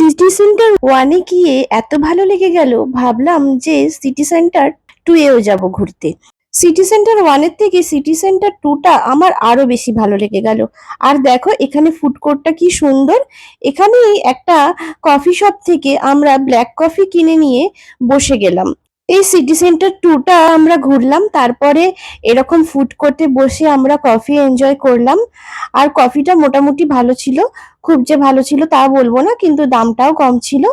City centre ওয়ানে গিয়ে এত ভালো লেগে গেল, ভাবলাম যে সিটি সেন্টার টু এও যাব ঘুরতে। সিটি সেন্টার ওয়ানের থেকে সিটি সেন্টার টুটা আমার আরো বেশি ভালো লেগে গেল। আর দেখো এখানে ফুড কোর্টটা কি সুন্দর। এখানেই একটা কফি শপ থেকে আমরা ব্ল্যাক কফি কিনে নিয়ে বসে গেলাম। এই সিটি সেন্টার টুটা আমরা ঘুরলাম, তারপরে এরকম ফুড কোর্টে বসে আমরা কফি এনজয় করলাম। আর কফিটা মোটামুটি ভালো ছিল, খুব যে ভালো ছিল তা বলবো না, কিন্তু দামটাও কম ছিল।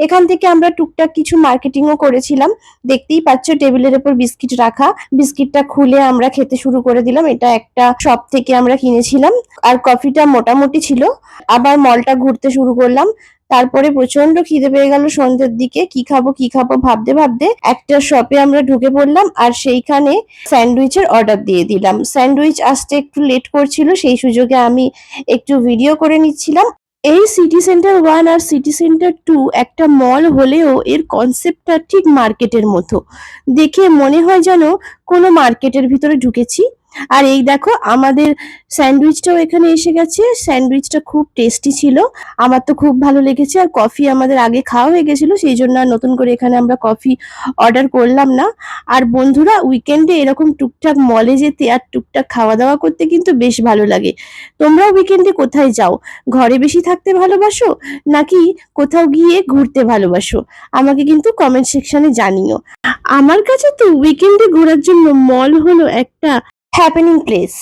এখান থেকে আমরা টুকটাক কিছু মার্কেটিংও করেছিলাম। দেখতেই পাচ্ছ টেবিলের উপর বিস্কিট রাখা, বিস্কিটটা খুলে আমরা খেতে শুরু করে দিলাম। এটা একটা শপ থেকে আমরা কিনেছিলাম। আর কফিটা মোটামুটি ছিল। আবার মলটা ঘুরতে শুরু করলাম। তারপরে প্রচন্ড খিদে পেয়ে গেল সন্ধ্যের দিকে, কি খাবো কি খাবো ভাবতে ভাবতে একটা শপে আমরা ঢুকে পড়লাম, আর সেইখানে স্যান্ডউইচের অর্ডার দিয়ে দিলাম। স্যান্ডউইচ আসতে একটু লেট করছিল, সেই সুযোগে আমি একটু ভিডিও করে নিচ্ছিলাম। এই সিটি সেন্টার ওয়ান আর সিটি সেন্টার টু একটা মল হলেও এর কনসেপ্টটা ঠিক মার্কেটের মতো। দেখে মনে হয় যেন কোনো মার্কেটের ভিতরে ঢুকেছি। আর এই দেখো আমাদের স্যান্ডউইচটাও এখানে এসে গেছে। স্যান্ডউইচটা খুব টেস্টি ছিল, আমার তো খুব ভালো লেগেছে। আর কফি আমাদের আগে খাওয়া হয়ে গেছিল, সেই জন্য আর নতুন করে এখানে আমরা কফি অর্ডার করলাম না। আর বন্ধুরা, উইকেন্ডে এরকম টুকটাক মলে যেতে আর টুকটাক খাওয়া দাওয়া করতে কিন্তু বেশ ভালো লাগে। তোমরাও উইকেন্ডে কোথায় যাও? ঘরে বেশি থাকতে ভালোবাসো, নাকি কোথাও গিয়ে ঘুরতে ভালোবাসো? আমাকে কিন্তু কমেন্ট সেকশনে জানিও। আমার কাছে তো উইকেন্ডে ঘোরার জন্য মল হলো একটা হ্যাপেনিং প্লেস।